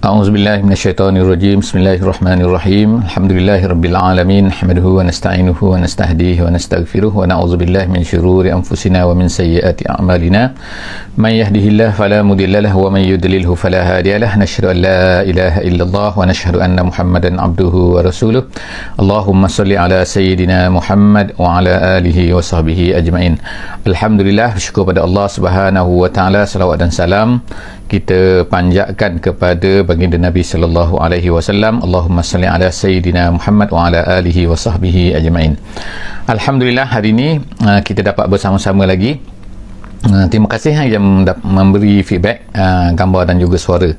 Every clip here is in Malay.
A'udzubillahi minasyaitonirrajim. Bismillahirrahmanirrahim. Alhamdulillahirabbil alamin. Hamaduhu wa nasta'inuhu wa nastahdihi wa nastaghfiruh wa na'udzubillahi min syururi anfusina wa min sayyiati a'malina. Man yahdihillahu fala mudhillalah wa man yudlilhu fala hadiyalah. Nasyhadu an la ilaha illallah wa nashhadu anna Muhammadan abduhu wa rasuluh. Allahumma shalli ala sayyidina Muhammad wa ala alihi wa sahbihi ajmain. Alhamdulillah, syukur pada Allah Subhanahu wa taala, salawat dan salam kita panjatkan kepada baginda Nabi sallallahu alaihi wasallam. Allahumma salli ala sayyidina Muhammad wa ala alihi wa sahbihi ajmain. Alhamdulillah, hari ini kita dapat bersama-sama lagi. Terima kasih yang memberi feedback gambar dan juga suara.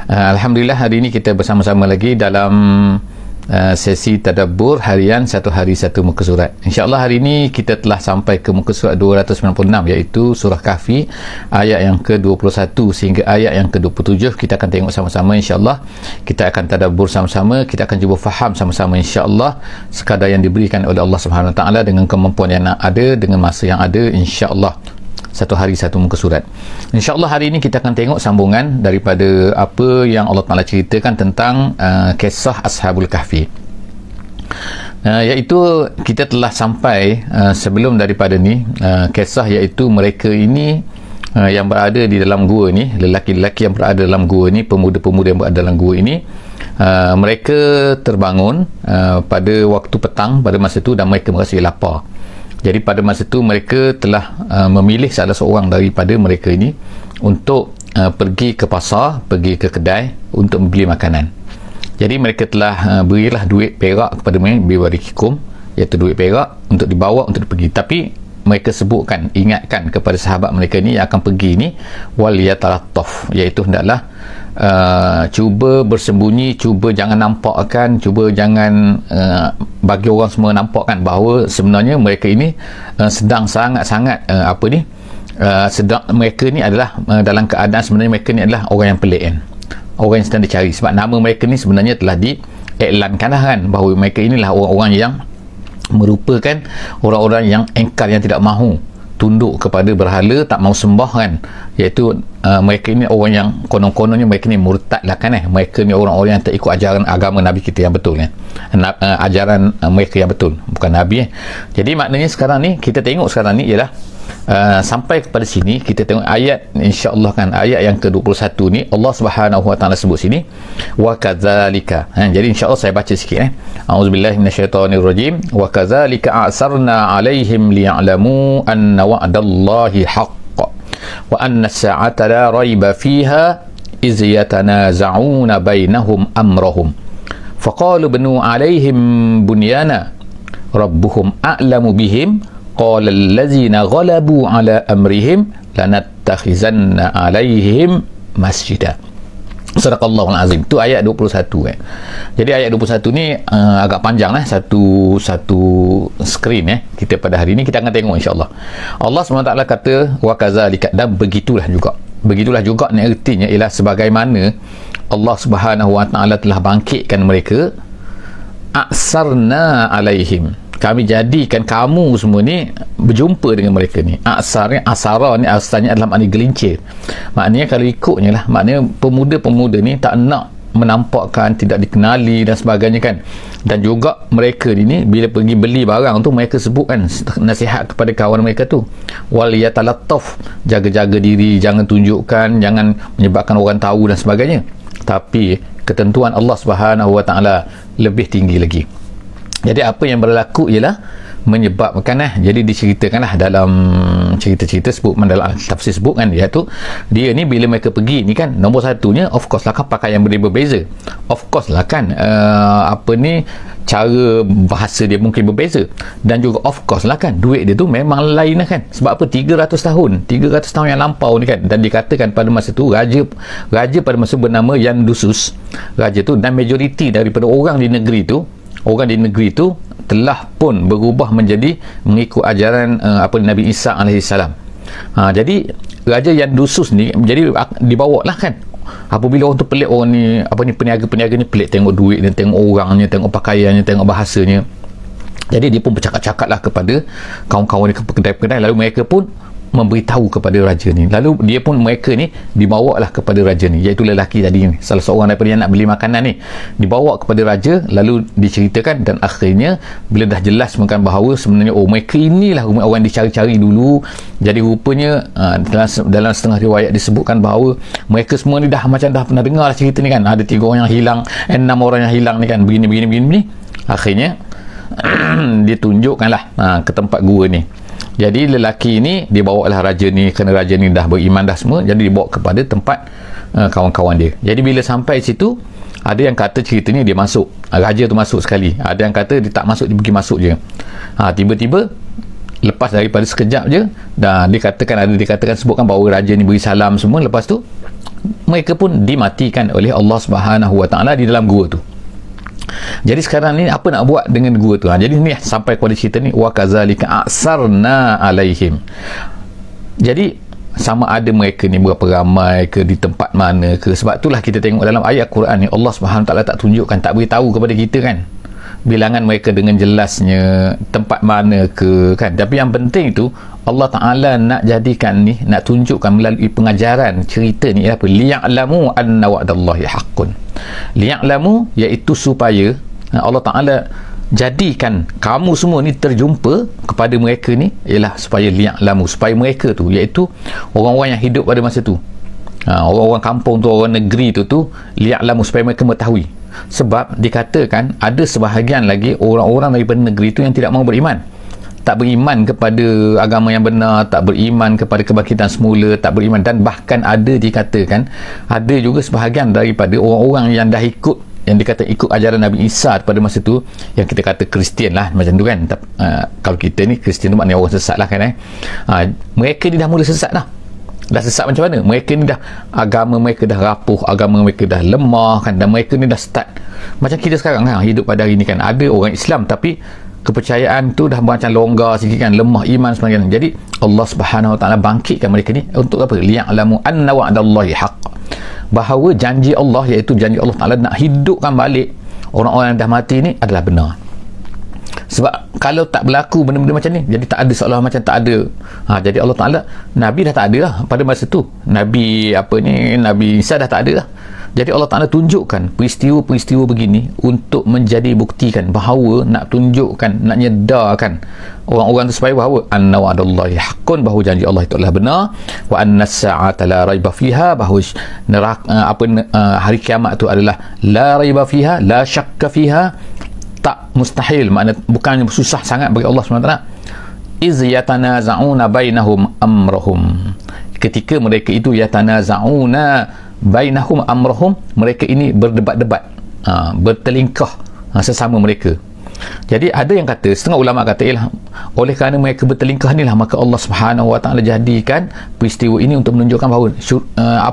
Alhamdulillah, hari ini kita bersama-sama lagi dalam sesi tadabbur harian satu hari satu muka surat. InsyaAllah hari ini kita telah sampai ke muka surat 296, iaitu surah Kahfi ayat yang ke-21 sehingga ayat yang ke-27. Kita akan tengok sama-sama insyaAllah. Kita akan tadabbur sama-sama, kita akan cuba faham sama-sama insyaAllah sekadar yang diberikan oleh Allah Subhanahu Wa Taala dengan kemampuan yang ada, dengan masa yang ada, insyaAllah. Satu hari satu muka surat. InsyaAllah hari ini kita akan tengok sambungan daripada apa yang Allah Ta'ala ceritakan tentang kisah Ashabul Kahfi. Iaitu kita telah sampai sebelum daripada ni kisah, iaitu mereka ini yang berada di dalam gua ni, lelaki-lelaki yang berada dalam gua ni, pemuda-pemuda yang berada dalam gua ini, mereka terbangun pada waktu petang pada masa itu dan mereka merasa lapar. Jadi pada masa itu mereka telah memilih salah seorang daripada mereka ini untuk pergi ke pasar, pergi ke kedai untuk membeli makanan. Jadi mereka telah berilah duit perak kepada mereka, biwarikikum, iaitu duit perak untuk dibawa untuk pergi. Tapi mereka sebutkan, ingatkan kepada sahabat mereka ni yang akan pergi ni, wal yatalattaf, iaitu hendaklah cuba bersembunyi, cuba jangan nampakkan, cuba jangan bagi orang semua nampakkan bahawa sebenarnya mereka ini sedang sangat-sangat sedang, mereka ni adalah dalam keadaan sebenarnya mereka ni adalah orang yang pelik kan, orang yang sedang dicari, sebab nama mereka ni sebenarnya telah diiklankan kan, bahawa mereka inilah orang-orang yang merupakan orang-orang yang engkar, yang tidak mahu tunduk kepada berhala, tak mau sembah kan, iaitu mereka ini orang yang konon-kononnya mereka ni murtad lah kan, mereka ni orang-orang yang tak ikut ajaran agama Nabi kita yang betul kan, ajaran mereka yang betul, bukan Nabi Jadi maknanya sekarang ni kita tengok sekarang ni ialah sampai kepada sini kita tengok ayat insya-Allah kan, ayat yang ke-21 ni Allah Subhanahu Wa Taala sebut sini wa kadzalika. Jadi insya-Allah saya baca sikit A'udzubillahi minasyaitonirrajim. Wa kadzalika a'sarna 'alaihim liya'lamu anna wa'dallahi haqq wa anna as-sa'ata la raiba fiha iz yatanaza'una bainahum amrahum faqalu banu 'alaihim bunyana rabbuhum a'lamu bihim qala allazina ghalabu ala amrihim lanattakhizanna alaihim masjidah. Sadaqallahul azim. Tu ayat 21 kan. Jadi ayat 21 ni agak panjang satu skrin kita pada hari ni kita akan tengok insya-Allah. Allah SWT kata wa kadzalika, dan begitulah juga. Begitulah juga ni artinya ialah sebagaimana Allah Subhanahu Wa Taala telah bangkitkan mereka, a'sarna alaihim, kami jadikan kamu semua ni berjumpa dengan mereka ni. Asarnya, asara ni asalnya adalah makna gelincir. Maknanya kalau ikutnya lah, maknanya pemuda-pemuda ni tak nak menampakkan, tidak dikenali dan sebagainya kan. Dan juga mereka ni bila pergi beli barang tu, mereka sebutkan nasihat kepada kawan mereka tu, wal yatalattaf, jaga-jaga diri, jangan tunjukkan, jangan menyebabkan orang tahu dan sebagainya. Tapi ketentuan Allah Subhanahu Wa Taala lebih tinggi lagi. Jadi apa yang berlaku ialah menyebabkan jadi diceritakanlah dalam cerita-cerita sebut dalam tafsir sebutkan, iaitu dia ni bila mereka pergi ni kan, nombor satunya of course lah kan pakaian berbeza, of course lah kan cara bahasa dia mungkin berbeza, dan juga of course lah kan duit dia tu memang lain lah kan. Sebab apa? 300 tahun yang lampau ni kan, dan dikatakan pada masa tu raja pada masa bernama Yandusus, raja tu, dan majoriti daripada orang di negeri tu telah pun berubah menjadi mengikut ajaran Nabi Isa alaihissalam. Jadi raja Yandusus ni jadi dibawa lah kan, apabila orang tu pelik, orang ni peniaga-peniaga ni pelik tengok duit dia, tengok orangnya, tengok pakaiannya, tengok bahasanya. Jadi dia pun bercakap-cakap lah kepada kawan-kawan di kedai-kedai, lalu mereka pun memberitahu kepada raja ni. Lalu dia pun, mereka ni dibawa lah kepada raja ni, iaitu lelaki tadi ni, salah seorang daripada yang nak beli makanan ni, dibawa kepada raja. Lalu diceritakan, dan akhirnya bila dah jelas makan bahawa sebenarnya mereka inilah orang dicari-cari dulu. Jadi rupanya dalam setengah riwayat disebutkan bahawa mereka semua ni dah macam dah pernah dengar lah cerita ni kan, ada 3 orang yang hilang, 6 orang yang hilang ni kan, begini. Akhirnya ditunjukkanlah ke tempat gua ni. Jadi lelaki ni dibawa lah raja ni, kerana raja ni dah beriman dah semua, jadi dibawa kepada tempat kawan-kawan dia. Jadi bila sampai situ, ada yang kata ceritanya dia masuk, raja tu masuk sekali, ada yang kata dia tak masuk, dia pergi masuk je. Tiba-tiba lepas daripada sekejap je, dan dikatakan sebutkan bahawa raja ni beri salam semua. Lepas tu mereka pun dimatikan oleh Allah Subhanahu Wa Taala di dalam gua tu. Jadi sekarang ni apa nak buat dengan gua tu? Jadi ni sampai kepada cerita ni, wa kadzalika a'sarna alaihim. Jadi sama ada mereka ni berapa ramai ke, di tempat mana ke. Sebab itulah kita tengok dalam ayat Quran ni, Allah Subhanahu Taala tak tunjukkan, tak beritahu kepada kita kan, bilangan mereka dengan jelasnya, tempat mana ke kan. Tapi yang penting itu Allah Ta'ala nak jadikan ni, nak tunjukkan melalui pengajaran cerita ni apa? Liya'lamu anna wa'dallahi haqqun. Liya'lamu iaitu supaya Allah Ta'ala jadikan kamu semua ni terjumpa kepada mereka ni, ialah supaya liya'lamu, supaya mereka tu, iaitu orang-orang yang hidup pada masa tu, orang-orang kampung tu, orang negeri tu liya'lamu, supaya mereka mengetahui. Sebab dikatakan ada sebahagian lagi orang-orang daripada negeri itu yang tidak mahu beriman, tak beriman kepada agama yang benar, tak beriman kepada kebangkitan semula, tak beriman. Dan bahkan ada dikatakan ada juga sebahagian daripada orang-orang yang dah ikut, yang dikata ikut ajaran Nabi Isa pada masa tu, yang kita kata Kristian lah macam tu kan. Kalau kita ni Kristian tu maknanya orang sesat lah kan. Mereka ni dah mula sesat dah. Dah sesat macam mana? Mereka ni dah, agama mereka dah rapuh, agama mereka dah lemah kan, dan mereka ni dah start macam kita sekarang kan, hidup pada hari ni kan, ada orang Islam tapi kepercayaan tu dah macam longgar sikit kan, lemah iman sebagainya. Jadi Allah Subhanahu Wa Taala bangkitkan mereka ni untuk apa? Liya'lamu anna wa'dallahi haqq, bahawa janji Allah, iaitu janji Allah Taala nak hidupkan balik orang-orang yang dah mati ni adalah benar. Sebab kalau tak berlaku benda-benda macam ni, jadi tak ada, seolah macam tak ada. Jadi Allah Ta'ala, Nabi dah tak ada lah pada masa tu, Nabi Isa dah tak ada lah. Jadi Allah Ta'ala tunjukkan peristiwa-peristiwa begini untuk menjadi buktikan bahawa, nak tunjukkan, nak nyedarkan orang-orang tu supaya bahawa anna wa'dallahi haqqun, bahawa janji Allah itu adalah benar, wa anna as-sa'ata la raiba fiha, bahawa hari kiamat tu adalah la raiba fiha, la syakka fiha, tak mustahil, makna bukannya susah sangat bagi Allah SWT. Iz yatanaza'una bainahum amrahum, ketika mereka itu yatanaza'una bainahum amrahum, mereka ini berdebat-debat, bertelingkah sesama mereka. Jadi ada yang kata, setengah ulama kata, ialah oleh kerana mereka bertelingkah ni lah, maka Allah Subhanahu Wa Taala jadikan peristiwa ini untuk menunjukkan bahawa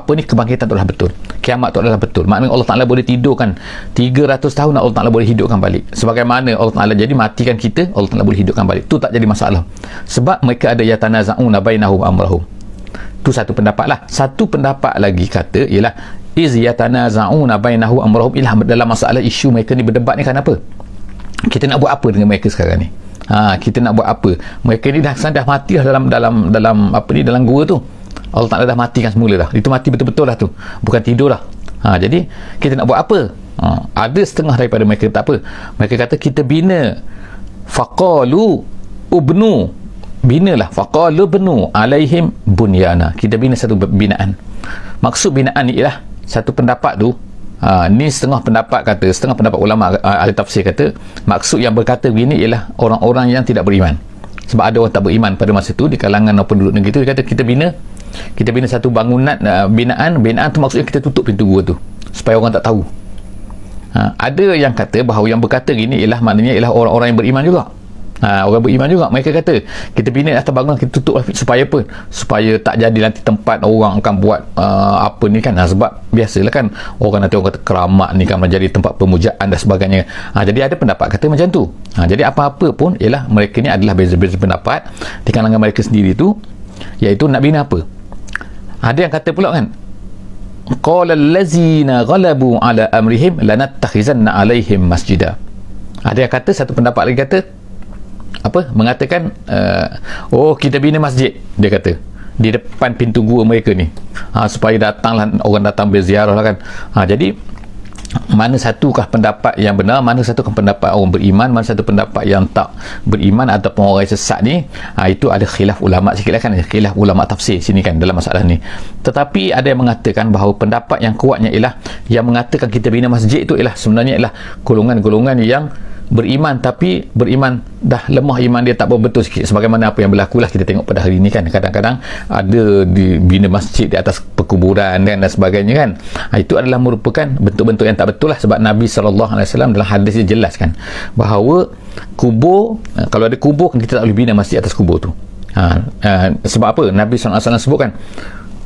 kebangkitan itu adalah betul, kiamat itu adalah betul. Maknanya Allah Ta'ala boleh tidurkan 300 tahun, Allah Ta'ala boleh hidupkan balik. Sebagaimana Allah Ta'ala jadi matikan kita, Allah Ta'ala boleh hidupkan balik. Itu tak jadi masalah, sebab mereka ada yatanaza'una bainahum amrahum. Itu satu pendapat lah. Satu pendapat lagi kata ialah iz yatanaza'una bainahum amrahum, ialah dalam masalah isu mereka ni berdebat ni kan, apa kita nak buat apa dengan mereka sekarang ni. Kita nak buat apa? Mereka ni dah mati lah dalam gua tu. Allah Ta'ala dah matikan semula dah. Itu mati betul-betul lah tu, bukan tidur lah. Jadi kita nak buat apa? Ada setengah daripada mereka tak apa, mereka kata kita bina, faqalu ubnu, binalah, faqalu bnu alaihim bunyana, kita bina satu binaan. Maksud binaan ni ialah satu pendapat tu, ni setengah pendapat kata, setengah pendapat ulama ahli tafsir kata, maksud yang berkata begini ialah orang-orang yang tidak beriman. Sebab ada orang tak beriman pada masa tu di kalangan penduduk negeri tu. Dia kata kita bina satu bangunan, binaan tu maksudnya kita tutup pintu gua tu supaya orang tak tahu. Ada yang kata bahawa yang berkata gini ialah maknanya ialah orang-orang yang beriman juga. Orang beriman juga, mereka kata kita bina atas bangunan, kita tutup supaya apa? Supaya tak jadi nanti tempat orang akan buat apa ni kan. Sebab biasalah kan, orang nanti orang kata keramat ni kan menjadi tempat pemujaan dan sebagainya. Jadi ada pendapat kata macam tu. Jadi apa-apa pun ialah mereka ni adalah beza-beza pendapat di kalangan mereka sendiri tu, iaitu nak bina apa. Ada yang kata pula kan, qala allazina ghalabu ala amrihim lanattakhizanna alaihim masjida. Ada yang kata, satu pendapat lagi kata apa, mengatakan kita bina masjid, dia kata di depan pintu gua mereka ni, supaya datanglah orang datang berziarah lah kan. Jadi mana satukah pendapat yang benar, mana satukah pendapat orang beriman, mana satu pendapat yang tak beriman ataupun orang sesat ni, itu ada khilaf ulama sikit lah kan, khilaf ulama tafsir sini kan dalam masalah ni. Tetapi ada yang mengatakan bahawa pendapat yang kuatnya ialah yang mengatakan kita bina masjid itu ialah sebenarnya ialah golongan-golongan yang beriman, tapi beriman dah lemah iman dia, tak betul sikit, sebagaimana apa yang berlaku lah kita tengok pada hari ini kan. Kadang-kadang ada dibina masjid di atas perkuburan dan sebagainya kan. Itu adalah merupakan bentuk-bentuk yang tak betul lah, sebab Nabi SAW dalam hadis dia jelaskan bahawa kubur, kalau ada kubur kita tak boleh bina masjid atas kubur tu. Sebab apa? Nabi SAW sebutkan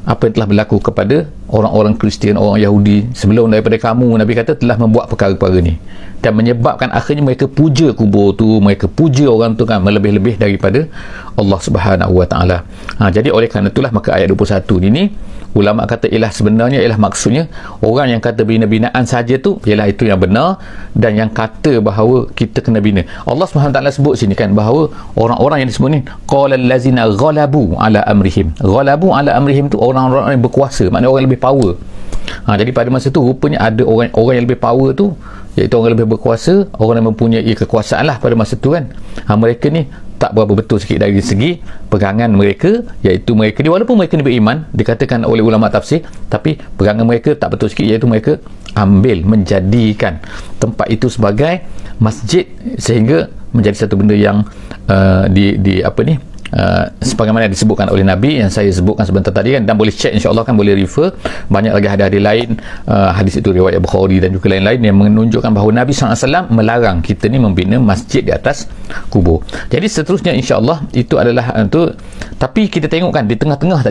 apa yang telah berlaku kepada orang-orang Kristian, orang Yahudi sebelum daripada kamu, Nabi kata telah membuat perkara-perkara ni dan menyebabkan akhirnya mereka puja kubur tu, mereka puja orang tu kan, melebih-lebih daripada Allah Subhanahu Wa Taala. Jadi oleh kerana itulah maka ayat 21 ni ulama kata ialah sebenarnya ialah maksudnya orang yang kata bina-binaan saja tu ialah itu yang benar, dan yang kata bahawa kita kena bina, Allah Subhanahu Wa Taala sebut sini kan bahawa orang-orang yang disebut ni qala allazina ghalabu ala amrihim. Ghalabu ala amrihim tu orang-orang yang berkuasa, maknanya orang yang lebih power. Jadi pada masa tu rupanya ada orang yang lebih power tu, iaitu orang yang lebih berkuasa, orang yang mempunyai kekuasaan lah pada masa tu kan. Mereka ni tak berapa betul sikit dari segi pegangan mereka, iaitu mereka ni walaupun mereka ni beriman dikatakan oleh ulama tafsir, tapi pegangan mereka tak betul sikit, iaitu mereka ambil menjadikan tempat itu sebagai masjid sehingga menjadi satu benda yang sebagaimana disebutkan oleh Nabi yang saya sebutkan sebentar tadi kan, dan boleh cek insya-Allah kan, boleh refer banyak lagi hadis-hadis lain, hadis itu riwayat Bukhari dan juga lain-lain yang menunjukkan bahawa Nabi SAW melarang kita ni membina masjid di atas kubur. Jadi seterusnya insya-Allah itu adalah tu. Tapi kita tengok kan di tengah-tengah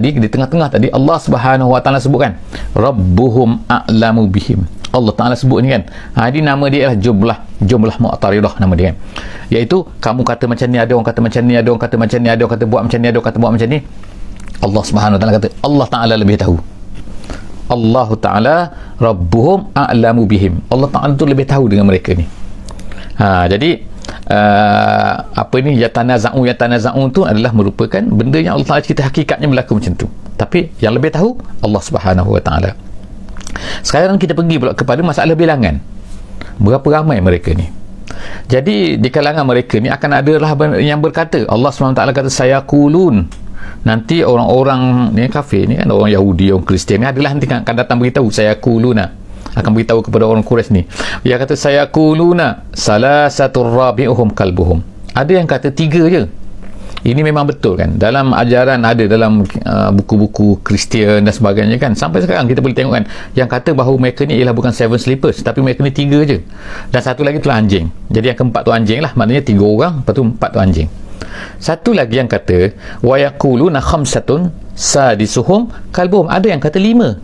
tadi Allah Subhanahu Wa Taala sebutkan Rabbuhum a'lamu bihim. Allah Ta'ala sebut ni kan, ini nama dia adalah jumlah mu'taridah nama dia kan, iaitu kamu kata macam ni, ada orang kata macam ni, ada orang kata macam ni, ada orang kata buat macam ni, ada orang kata buat macam ni. Allah Subhanahu Wa Ta'ala kata Allah Ta'ala lebih tahu. Allah Ta'ala Rabbuhum a'lamu bihim. Allah Ta'ala tu lebih tahu dengan mereka ni. Jadi yatanaza'u tu adalah merupakan benda yang Allah Ta'ala cerita hakikatnya berlaku macam tu, tapi yang lebih tahu Allah Subhanahu Wa Ta'ala. Sekarang kita pergi pula kepada masalah bilangan, berapa ramai mereka ni. Jadi di kalangan mereka ni akan ada lah yang berkata, Allah SWT kata sayaqulun, nanti orang-orang ni kafir ni kan, orang Yahudi, orang Kristian ni adalah nanti akan datang beritahu, sayaquluna akan beritahu kepada orang Quraisy ni, dia kata sayaquluna salasatur rabi'uhum kalbuhum. Ada yang kata 3 je. Ini memang betul kan, dalam ajaran ada dalam buku-buku Kristian dan sebagainya kan, sampai sekarang kita boleh tengok kan yang kata bahawa mereka ni ialah bukan 7 sleepers, tapi mereka ni 3 je, dan satu lagi tu anjing. Jadi yang keempat tu anjing lah, maknanya 3 orang, lepas tu 4 tu anjing. Satu lagi yang kata wa yaquluna khamsatun sadisuhum kalbuhum. Ada yang kata 5,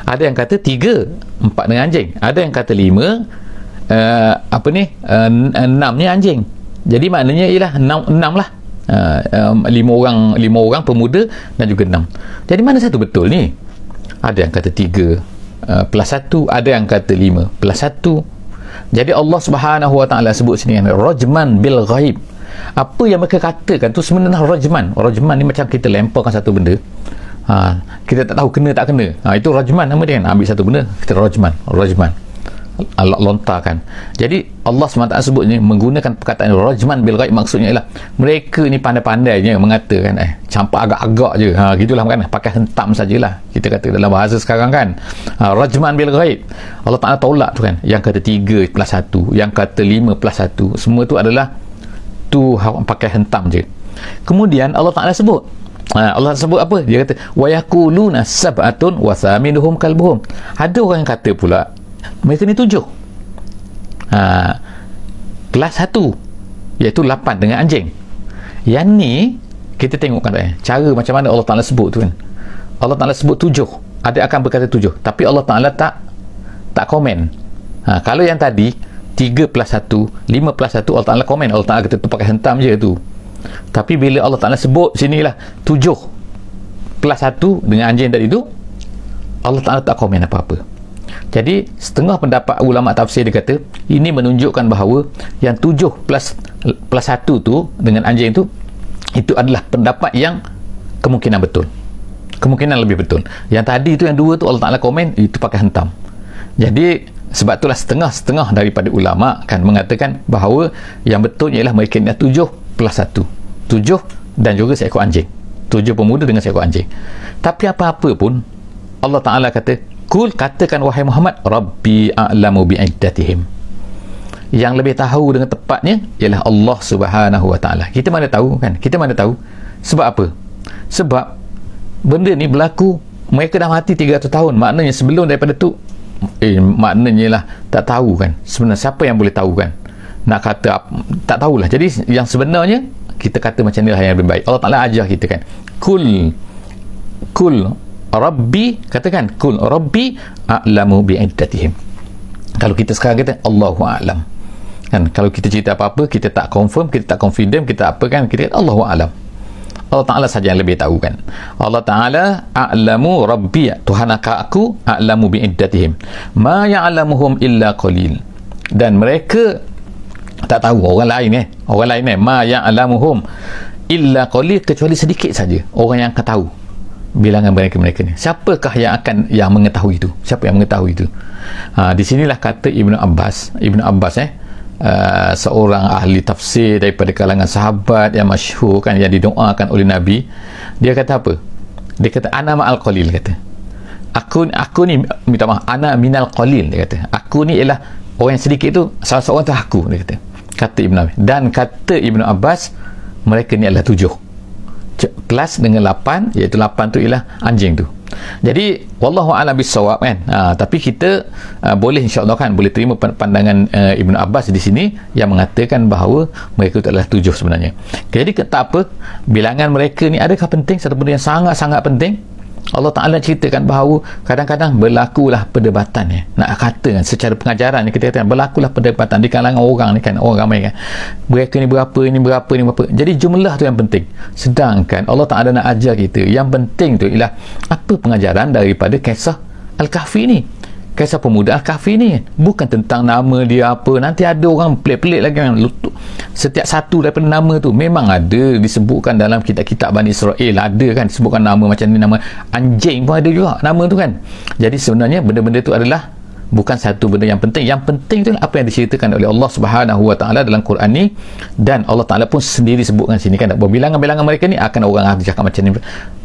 ada yang kata 3, 4 dengan anjing, ada yang kata 5, 6 ni anjing. Jadi maknanya ialah 6 lah. 5 orang pemuda dan juga 6. Jadi mana satu betul ni? Ada yang kata 3 plus 1, ada yang kata 5 plus 1. Jadi Allah Subhanahu Wa Taala sebut sini rajman bil ghaib. Apa yang mereka katakan tu sebenarnya rajman ni macam kita lemparkan satu benda, kita tak tahu kena tak kena, itu rajman nama dia kan. Ambil satu benda kita rajman Allah lontarkan. Jadi Allah SWT sebut ni menggunakan perkataan rajman bil ghaib, maksudnya ialah mereka ni pandai-pandainya mengatakan campak agak-agak je, gitulah kan, pakai hentam sajalah kita kata dalam bahasa sekarang kan, rajman bil ghaib. Allah Ta'ala tolak tu kan, yang kata 3 plus 1, yang kata 5 plus 1, semua tu adalah tu pakai hentam je. Kemudian Allah Ta'ala sebut, Allah sebut apa? Dia kata wa yaquluna sab'atun wa thaminuhum kalbuhum. Ada orang yang kata pula mereka ni 7 kelas 1, iaitu 8 dengan anjing. Yang ni kita tengokkan cara macam mana Allah Ta'ala sebut tu kan. Allah Ta'ala sebut 7, ada akan berkata 7, tapi Allah Ta'ala tak komen. Kalau yang tadi 3 plus 1, 5 plus 1, Allah Ta'ala komen, Allah Ta'ala kata tu pakai hentam je tu. Tapi bila Allah Ta'ala sebut sinilah 7 plus 1 dengan anjing tadi tu, Allah Ta'ala tak komen apa-apa. Jadi setengah pendapat ulama tafsir dia kata ini menunjukkan bahawa yang 7 plus 1 tu dengan anjing tu, itu adalah pendapat yang kemungkinan betul. kemungkinan lebih betul. Yang tadi tu, yang dua tu Allah Ta'ala komen itu pakai hentam. Jadi sebab itulah setengah-setengah daripada ulama kan mengatakan bahawa yang betulnya ialah mereka ni 7 plus 1, 7 dan juga seekor anjing, 7 pemuda dengan seekor anjing. Tapi apa-apa pun Allah Ta'ala kata, kul, katakan wahai Muhammad, Rabbi a'lamu bi'iddatihim, yang lebih tahu dengan tepatnya ialah Allah Subhanahu Wa Ta'ala. Kita mana tahu kan, kita mana tahu. Sebab apa? Sebab benda ni berlaku, mereka dah mati 300 tahun, maknanya sebelum daripada tu maknanya lah tak tahu kan sebenarnya. Siapa yang boleh tahu kan, nak kata tak tahulah. Jadi yang sebenarnya kita kata macam ni lah yang lebih baik. Allah Ta'ala ajar kita kan, kul Rabbi, katakan kul Rabbi a'lamu bi'iddatihim. Kalau kita sekarang kata Allahu a'lam kan, kalau kita cerita apa-apa kita tak confirm, kita tak confident, kita apa kan, kita kata Allahu a'lam. Allah Ta'ala saja yang lebih tahu kan. Allah Ta'ala a'lamu Rabbi, Tuhan aku a'lamu bi'iddatihim ma ya'lamuhum illa qalil, dan mereka tak tahu orang lain ma ya'lamuhum illa qalil, kecuali sedikit saja orang yang akan tahu bilangan mereka ni. Siapakah yang mengetahui itu? Siapa yang mengetahui itu? Di sinilah kata Ibnu Abbas seorang ahli tafsir daripada kalangan sahabat yang masyhur kan, yang didoakan oleh Nabi. Dia kata apa? Dia kata ana ma'al qalil, kata aku ni minta maaf, ana minal qalil, dia kata aku ni ialah orang yang sedikit tu, salah seorang tu aku, dia kata Ibnu Abbas. Dan kata Ibnu Abbas mereka ni adalah 7 plus dengan 8, iaitu 8 tu ialah anjing tu. Jadi wallahu a'lam bissawab kan. Tapi kita boleh insya-Allah kan boleh terima pandangan Ibnu Abbas di sini yang mengatakan bahawa mereka itu adalah 7 sebenarnya. Jadi tak apa, bilangan mereka ni adakah penting? Satu benda yang sangat-sangat penting. Allah Ta'ala ceritakan bahawa kadang-kadang berlakulah perdebatan nak kata kan, secara pengajaran kita katakan berlakulah perdebatan di kalangan orang ni kan, orang ramai kan, mereka ni berapa, ni berapa, ni berapa. Jadi jumlah tu yang penting, sedangkan Allah Ta'ala nak ajar kita yang penting tu ialah apa pengajaran daripada kisah Al-Kahfi ni. Kisah pemuda Al-Kahfi ni bukan tentang nama dia apa. Nanti ada orang pelik-pelik lagi kan, setiap satu daripada nama tu memang ada disebutkan dalam kitab-kitab Bani Israel, ada kan disebutkan nama macam ni, nama anjing pun ada juga nama tu kan. Jadi sebenarnya benda-benda tu adalah bukan satu benda yang penting. Yang penting tu apa yang diceritakan oleh Allah Subhanahu Wa Ta'ala dalam Quran ni, dan Allah Ta'ala pun sendiri sebutkan sini kan, bilangan-bilangan mereka ni akan orang ahli cakap macam ni,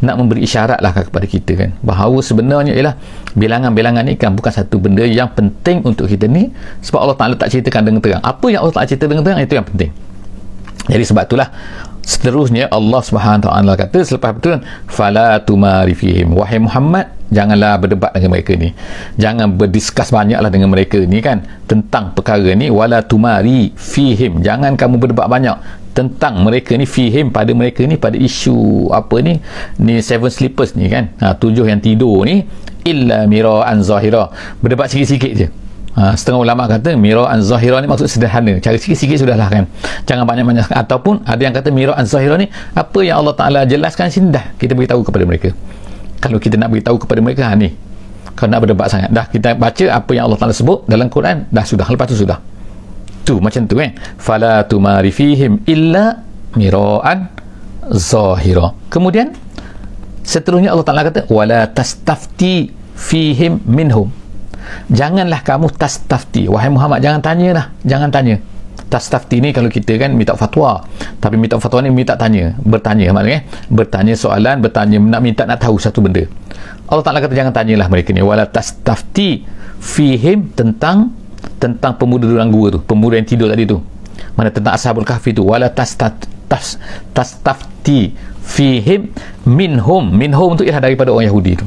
nak memberi isyarat lah kepada kita kan bahawa sebenarnya ialah bilangan-bilangan ni kan bukan satu benda yang penting untuk kita ni, sebab Allah Ta'ala tak ceritakan dengan terang. Apa yang Allah Ta'ala cerita dengan terang, itu yang penting. Jadi sebab itulah seterusnya Allah Subhanahu Wa Ta'ala kata selepas itu, fala tumari fihim, wahai Muhammad janganlah berdebat dengan mereka ni, jangan berdiskus banyaklah dengan mereka ni kan tentang perkara ni. Wala tumari fihim, jangan kamu berdebat banyak tentang mereka ni, fihim pada mereka ni, pada isu apa ni 7 sleepers ni kan, 7 yang tidur ni, illa mira'an zahira, berdebat sikit-sikit je. Setengah ulama kata mira'an zahira ni maksud sederhana, cara sikit-sikit sudahlah kan, jangan banyak-banyak. Ataupun ada yang kata mira'an zahira ni apa yang Allah Ta'ala jelaskan sini dah kita beritahu kepada mereka. Kalau kita nak beritahu kepada mereka ni, kalau nak berdebat sangat, dah kita baca apa yang Allah Ta'ala sebut dalam Quran, dah sudah, lepas tu sudah tu macam tu kan. Fala tumari fihim illa mira'an zahira. Kemudian seterusnya Allah Ta'ala kata wala tastafti fihim minhum, janganlah kamu tastafti, wahai Muhammad jangan tanya. Tastafti ni kalau kita kan minta fatwa, tapi minta fatwa ni minta bertanya maknanya bertanya soalan, nak tahu satu benda. Allah Ta'ala kata jangan tanyalah mereka ni, wala tastafti fihim, tentang pemuda dalam gua tu, pemuda yang tidur tadi tu, mana tentang Ashabul Kahfi tu. Wala tastafti fihim minhum tu ialah daripada orang Yahudi tu,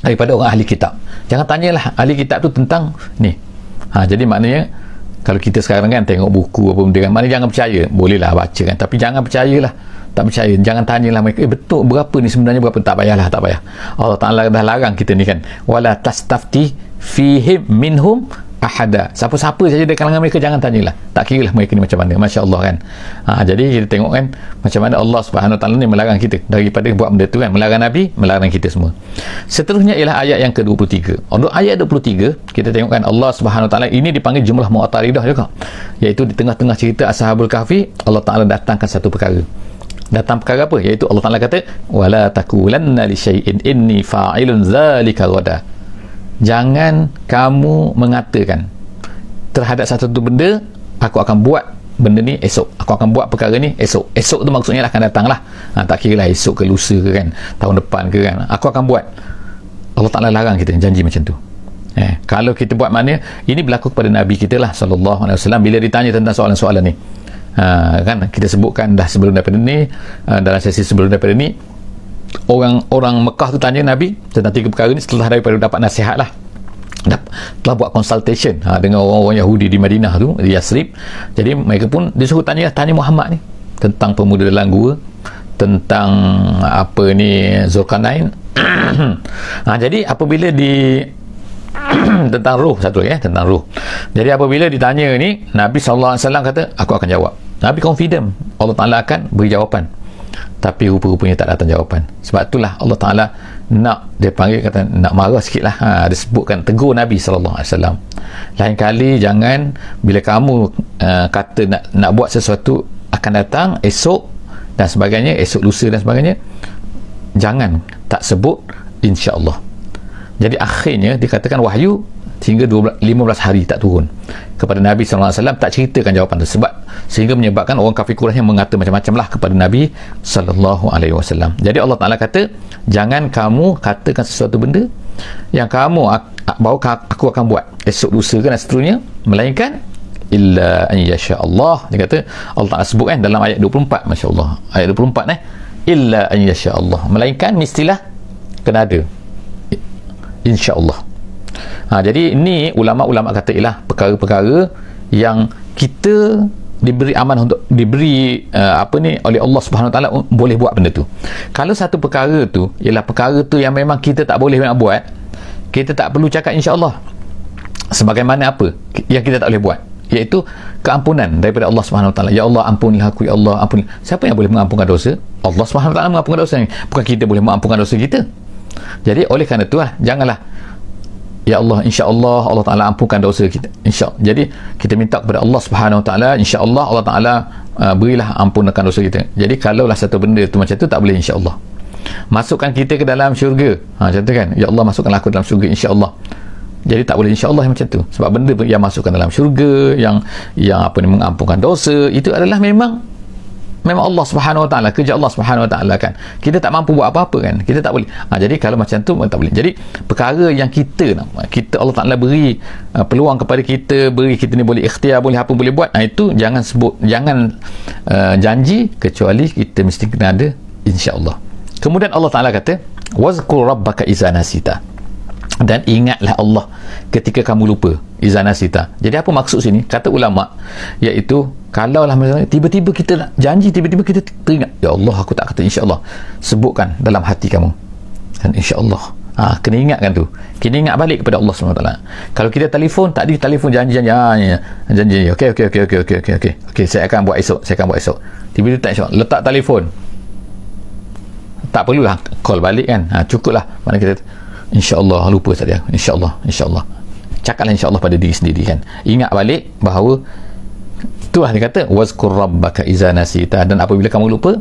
daripada orang ahli kitab. Jangan tanyalah ahli kitab tu tentang ni. Jadi maknanya kalau kita sekarang kan tengok buku apa benda kan, maknanya jangan percaya, bolehlah baca kan, tapi jangan percayalah, tak percaya, jangan tanyalah mereka betul berapa ni sebenarnya, berapa, tak payah. Allah Ta'ala dah larang kita ni kan, wala tastafti fihim minhum ahada, siapa-siapa saja dari kalangan mereka jangan tanyalah, tak kira lah mereka ni macam mana. Masya Allah kan. Jadi kita tengok kan macam mana Allah Subhanahu Wa Ta'ala ni melarang kita daripada buat benda tu kan, melarang Nabi, melarang kita semua. Seterusnya ialah ayat yang ke-23. Untuk ayat 23 kita tengok kan Allah Subhanahu Wa Ta'ala ini dipanggil jumlah mu'taridah juga, iaitu di tengah-tengah cerita Ashabul Kahfi Allah Ta'ala datangkan satu perkara. Datang perkara apa? Iaitu Allah Ta'ala kata, wala takulanna li syai'in inni fa'ilun zalika ghada. Jangan kamu mengatakan terhadap satu benda, aku akan buat benda ni esok, aku akan buat perkara ni esok. Esok tu maksudnya akan datang lah, tak kira lah esok ke lusa ke kan, tahun depan ke kan, aku akan buat. Allah Ta'ala larang kita janji macam tu. Kalau kita buat, maknanya ini berlaku kepada Nabi kita lah sallallahu alaihi wasallam. Bila ditanya tentang soalan-soalan ni, kan kita sebutkan dah sebelum daripada ni, dalam sesi sebelum daripada ni, orang Mekah tu tanya Nabi tentang 3 perkara ni setelah daripada dapat nasihat lah, telah buat consultation dengan orang-orang Yahudi di Madinah tu, di Yasrib. Jadi mereka pun disuruh tanya Muhammad ni tentang pemuda dalam gua, tentang apa ni Zulkarnain. Jadi apabila tentang ruh satu tentang ruh. Jadi apabila ditanya ni, Nabi SAW kata, aku akan jawab. Nabi confident Allah Ta'ala akan beri jawapan, tapi rupa-rupanya tak datang jawapan. Sebab itulah Allah Ta'ala nak, dia panggil, kata nak marah sikit lah, dia sebutkan, tegur Nabi SAW, lain kali jangan, bila kamu kata nak buat sesuatu akan datang esok dan sebagainya, esok lusa dan sebagainya, jangan tak sebut insya-Allah. Jadi akhirnya dikatakan wahyu hingga 15 hari tak turun kepada Nabi SAW, tak ceritakan jawapan tu, sebab sehingga menyebabkan orang kafir Quraisy yang mengata macam-macam lah kepada Nabi SAW. Jadi Allah Ta'ala kata, jangan kamu katakan sesuatu benda yang kamu bahawa aku akan buat esok lusa kan dan seterusnya, melainkan illa an yasha Allah. Dia kata, Allah Ta'ala sebut kan dalam ayat 24, Masya Allah, ayat 24 illa an yasha Allah, melainkan mestilah kena ada insya-Allah. Jadi ini ulama-ulama kata ialah perkara-perkara yang kita diberi amanah untuk diberi oleh Allah Subhanahu Wa Taala boleh buat benda tu. Kalau satu perkara tu ialah perkara tu yang memang kita tak boleh nak buat, kita tak perlu cakap insya-Allah. Sebagaimana apa yang kita tak boleh buat, iaitu keampunan daripada Allah Subhanahu Wa Taala. Ya Allah, ampunilah aku, ya Allah, ampunilah. Siapa yang boleh mengampunkan dosa? Allah Subhanahu Wa Taala mengampunkan dosa ni. Bukan kita boleh mengampunkan dosa kita. Jadi oleh kerana itu janganlah ya Allah, insya-Allah Allah Ta'ala ampunkan dosa kita, insya-Allah. Jadi kita minta kepada Allah Subhanahu Wa Taala, insya-Allah Allah Ta'ala berilah ampunkan dosa kita. Jadi kalaulah satu benda tu macam tu, tak boleh insya-Allah. Masukkan kita ke dalam syurga, contoh kan, ya Allah masukkanlah aku dalam syurga, insya-Allah. Jadi tak boleh insya-Allah macam tu, sebab benda yang masukkan dalam syurga, yang mengampunkan dosa, itu adalah memang Allah Subhanahu Wa Taala, kerja Allah Subhanahu Wa Taala kan. Kita tak mampu buat apa-apa kan, kita tak boleh. Jadi kalau macam tu tak boleh. Jadi perkara yang kita Allah Taala beri peluang kepada kita, beri kita ni boleh ikhtiar, boleh apa boleh buat, itu jangan sebut, jangan janji, kecuali kita mesti kena ada insya-Allah. Kemudian Allah Taala kata, wazkur rabbaka iza nasita, dan ingatlah Allah ketika kamu lupa, iza nasita. Jadi apa maksud sini? Kata ulama, iaitu kalaulah misalnya tiba-tiba kita nak janji, tiba-tiba kita teringat, ya Allah aku tak kata insya-Allah, sebutkan dalam hati kamu dan insya-Allah. Kena ingatkan tu, kena ingat balik kepada Allah SWT. Kalau kita telefon, tak ada telefon janji okey saya akan buat esok, tiba-tiba tak insya-Allah, letak telefon, tak perlulah call balik kan, cukuplah mana kita insya-Allah lupa saja, insya-Allah cakaplah insya-Allah pada diri sendiri kan, ingat balik bahawa itulah dia kata wazkur rabbaka iza nasita, dan apabila kamu lupa,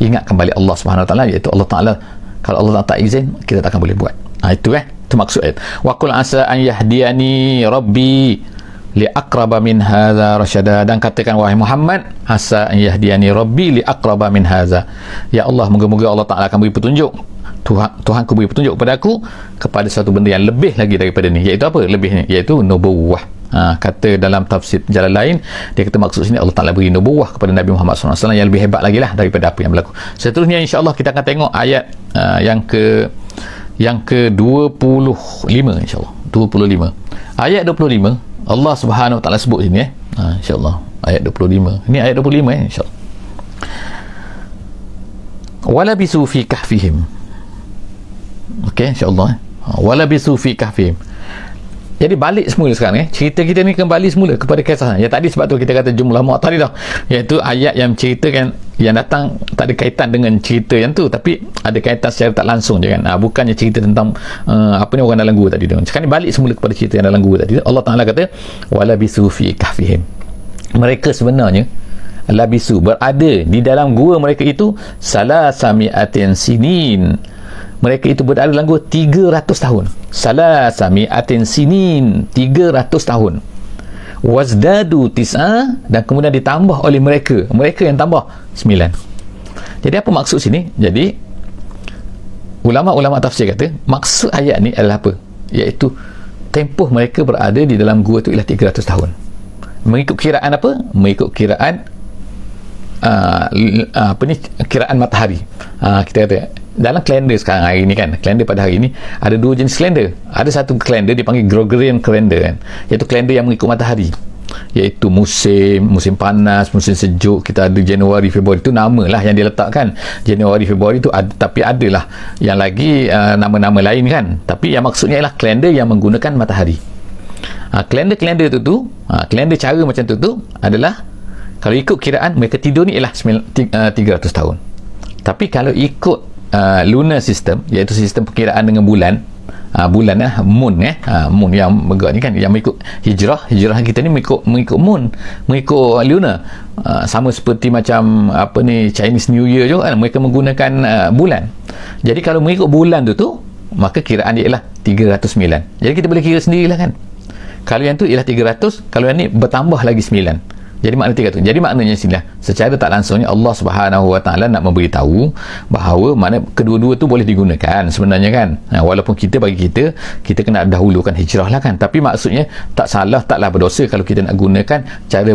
ingat kembali Allah Subhanahu Wa Taala, iaitu Allah Taala, kalau Allah tak izin kita tak akan boleh buat. Itu itu maksud ayat. Wa qul asa an yahdiyani rabbi li aqraba min hadza rasyada, dan katakan wahai Muhammad, asa an yahdiyani rabbi li aqraba min hadza, ya Allah, moga-moga Allah Taala akan beri petunjuk, Tuhanku beri petunjuk kepada aku kepada satu benda yang lebih lagi daripada ni. Iaitu apa lebih ni? Iaitu nubuwah. Kata dalam tafsir jalan lain, dia kata maksud sini Allah Ta'ala beri nubuwah kepada Nabi Muhammad SAW yang lebih hebat lagi lah daripada apa yang berlaku. Seterusnya insya-Allah kita akan tengok ayat yang ke 25 insya-Allah. 25. Ayat 25 Allah Subhanahu Wa Ta'ala sebut sini insya-Allah. Ayat 25. Ini ayat 25 insya-Allah. Walabisu fi kahfihim. Okey, insya-Allah. Walabisu fi kahfihim. Jadi balik semula sekarang cerita kita ni kembali semula kepada kisah yang tadi. Sebab tu kita kata jumlah mu'taridah, iaitu ayat yang ceritakan, yang datang tak ada kaitan dengan cerita yang tu, tapi ada kaitan secara tak langsung je kan. Bukannya cerita tentang orang dalam gua tadi tu. Sekarang ni balik semula kepada cerita yang dalam gua tadi. Allah Ta'ala kata wala bisu fi kahfihim, mereka sebenarnya labisu, berada di dalam gua mereka itu salasami'atin sinin. Mereka itu berada dalam gua 300 tahun. Salasami'atin sinin, 300 tahun. Wazdadu tis'a, dan kemudian ditambah oleh mereka yang tambah 9. Jadi apa maksud sini? Jadi ulama-ulama tafsir kata maksud ayat ni adalah apa? Iaitu tempoh mereka berada di dalam gua itu ialah 300 tahun. Mengikut kiraan apa? Mengikut kiraan kiraan matahari. Kita kata dalam kalender sekarang hari ni kan, kalender pada hari ni ada 2 jenis kalender. Ada satu kalender dipanggil Gregorian calendar kan, iaitu kalender yang mengikut matahari, iaitu musim panas, musim sejuk. Kita ada Januari, Februari, itu nama lah yang diletakkan. Januari, Februari itu ada, tapi adalah yang lagi nama-nama lain kan, tapi yang maksudnya ialah kalender yang menggunakan matahari. Kalender tu kalender cara macam tu adalah, kalau ikut kiraan mereka tidur ni ialah 300 tahun. Tapi kalau ikut lunar system, iaitu sistem perkiraan dengan bulan, moon yang bergerak ni kan, yang mengikut hijrah kita ni mengikut moon, mengikut lunar. Sama seperti macam Chinese New Year juga kan, mereka menggunakan bulan. Jadi kalau mengikut bulan tu maka kiraan dia ialah 309. Jadi kita boleh kira sendirilah kan, kalau yang tu ialah 300, kalau yang ni bertambah lagi 9, jadi makna 300. Jadi maknanya sinilah, secara tak langsungnya Allah Subhanahu Wa Taala nak memberitahu bahawa mana kedua-dua tu boleh digunakan sebenarnya kan. Walaupun bagi kita kena dahulukan hijrah lah kan, tapi maksudnya tak salah, taklah berdosa kalau kita nak gunakan cara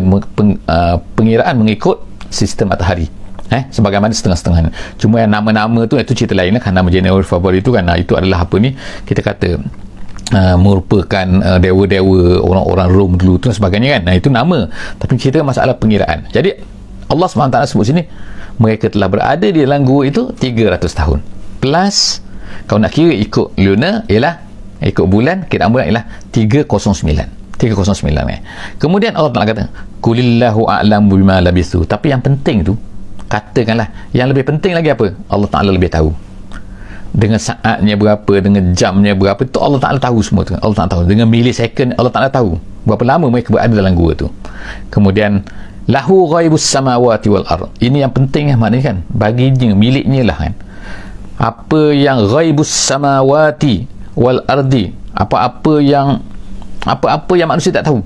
pengiraan mengikut sistem matahari. Sebagaimana setengah-setengah. Cuma yang nama-nama tu itu cerita lain lah kan. Nama Januari, Februari itu kan, itu adalah kita kata merupakan dewa-dewa orang-orang Rom dulu tu dan sebagainya kan. Itu nama, tapi cerita masalah pengiraan. Jadi Allah SWT sebut sini mereka telah berada di dalam gua itu 300 tahun plus, kalau nak kira ikut lunar ialah, ikut bulan kiraan bulan ialah 309. Kemudian Allah Ta'ala kata kulillahu a'lamu bima labisu. Tapi yang penting tu, katakanlah yang lebih penting lagi apa? Allah Ta'ala lebih tahu dengan saatnya berapa, dengan jamnya berapa, itu Allah Ta'ala tahu semua tu. Allah Ta'ala tahu dengan milisecond, Allah Ta'ala tahu berapa lama mereka berada dalam gua tu. Kemudian lahu ghaibus samawati wal ard, ini yang penting maknanya kan, baginya, miliknya lah kan, apa yang ghaibus samawati wal ardi, apa-apa yang manusia tak tahu,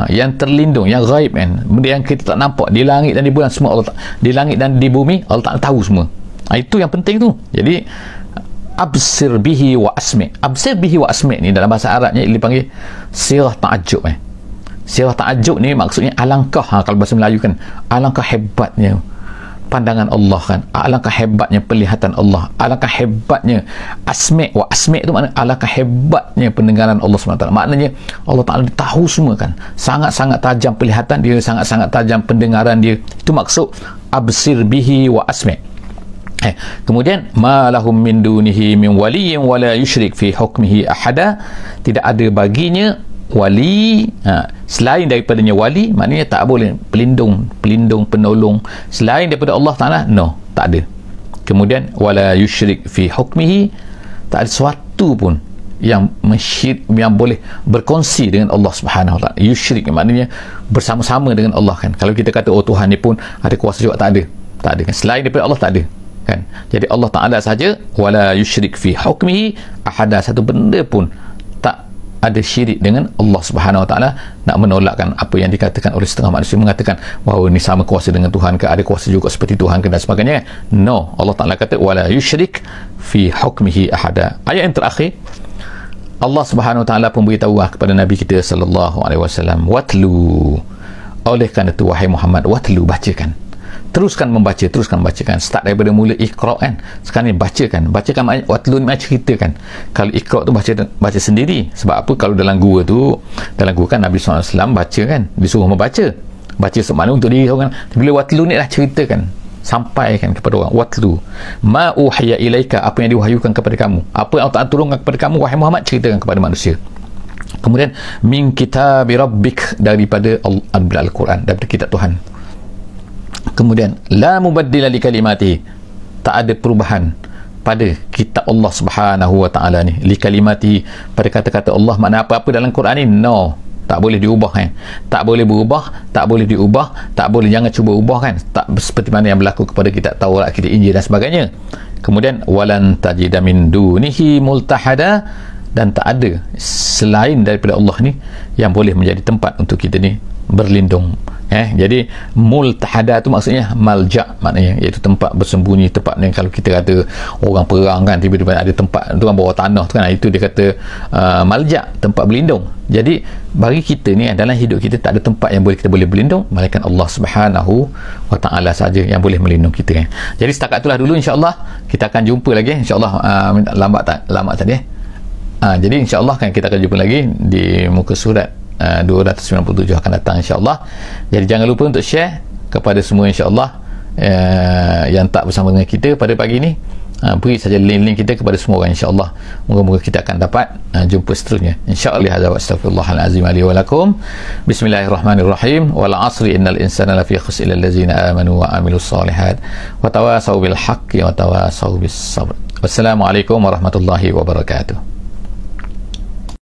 yang terlindung, yang ghaib kan, benda yang kita tak nampak di langit dan di bulan, semua Allah di langit dan di bumi Allah Ta'ala tahu semua. Itu yang penting tu. Jadi absir bihi wa asmi. Absir bihi wa asmi ni dalam bahasa Arabnya dipanggil sirah ta'ajub. Sirah ta'ajub ni maksudnya alangkah, kalau bahasa Melayu kan, alangkah hebatnya pandangan Allah kan, alangkah hebatnya penglihatan Allah, alangkah hebatnya asmi. Wa asmi tu maknanya alangkah hebatnya pendengaran Allah SWT. Maknanya Allah Ta'ala tahu semua kan, sangat-sangat tajam penglihatan dia, sangat-sangat tajam pendengaran dia. Itu maksud absir bihi wa asmi. Kemudian ma lahum min dunihi min waliyyin wala yusyrik fi hukmihi ahada, tidak ada baginya wali selain daripadanya wali, maknanya tak boleh pelindung, penolong selain daripada Allah Ta'ala, no, tak ada. Kemudian wala yusyrik fi hukmihi, tak ada sesuatu pun yang boleh berkongsi dengan Allah Subhanahu Wa Ta'ala. Yusyrik maknanya bersama-sama dengan Allah kan. Kalau kita kata Tuhan ni pun ada kuasa juga, tak ada kan, selain daripada Allah tak ada kan. Jadi Allah Ta'ala saja, wala yusyrik fi hukmihi ahada, satu benda pun tak ada syirik dengan Allah Subhanahu Wa Ta'ala. Nak menolakkan apa yang dikatakan oleh setengah manusia, mengatakan bahawa ini sama kuasa dengan Tuhan ke, ada kuasa juga seperti Tuhan ke dan sebagainya. No, Allah Ta'ala kata wala yusyrik fi hukmihi ahada. Ayat yang terakhir, Allah Subhanahu Wa Ta'ala pun beritahu kepada Nabi kita sallallahu alaihi wasallam, watlu, oleh kerana itu wahai Muhammad, watlu, bacakan, teruskan membacakan, start daripada mula Iqra kan, sekarang ni bacakan maknanya watlu ni ceritakan. Kalau Iqra tu baca sendiri, sebab apa? Kalau dalam gua kan Nabi SAW baca kan, disuruh membaca semakna untuk diri orang. Bila watlu ni lah ceritakan, sampaikan kepada orang. Watlu ma uhiya ilaika, apa yang diwahyukan kepada kamu, apa yang Allah turunkan kepada kamu wahai Muhammad, ceritakan kepada manusia. Kemudian min kitabi rabbik, daripada Al-Quran, daripada kitab Tuhan. Kemudian la mubaddila li kalimati, tak ada perubahan pada kitab Allah Subhanahu Wa Ta'ala ni, li kalimati, pada kata-kata Allah. Makna apa-apa dalam Quran ni, no, tak boleh diubah kan, tak boleh berubah, tak boleh diubah, tak boleh, jangan cuba ubah kan, tak seperti mana yang berlaku kepada kitab Taurat, kitab Injil dan sebagainya. Kemudian walan tajida min dunihi multahada, dan tak ada selain daripada Allah ni yang boleh menjadi tempat untuk kita ni berlindung. Jadi multahada tu maksudnya malja, maknanya iaitu tempat bersembunyi, tempat ni kalau kita kata orang perang kan, tiba-tiba ada tempat tu kan bawah tanah tu kan, itu dia kata malja, tempat berlindung. Jadi bagi kita ni dalam hidup kita tak ada tempat yang kita boleh berlindung melainkan Allah Subhanahu wa taala saja yang boleh melindungi kita kan. Jadi setakat itulah dulu, insya-Allah kita akan jumpa lagi insya-Allah. Lambat tadi jadi insya-Allah kan kita akan jumpa lagi di muka surat 297 akan datang insya-Allah. Jadi jangan lupa untuk share kepada semua insya-Allah yang tak bersama dengan kita pada pagi ini. Beri saja link-link kita kepada semua orang insya-Allah. Moga-moga kita akan dapat jumpa seterusnya insya-Allah. Hadza wa astaghfirullahal azim li wa lakum. Bismillahirrahmanirrahim. Wal 'asri innal insana lafi khusr illa allazina amanu wa amilus solihat wa tawasaw bil haqqi wa tawasaw bis sabr. Wassalamualaikum warahmatullahi wabarakatuh.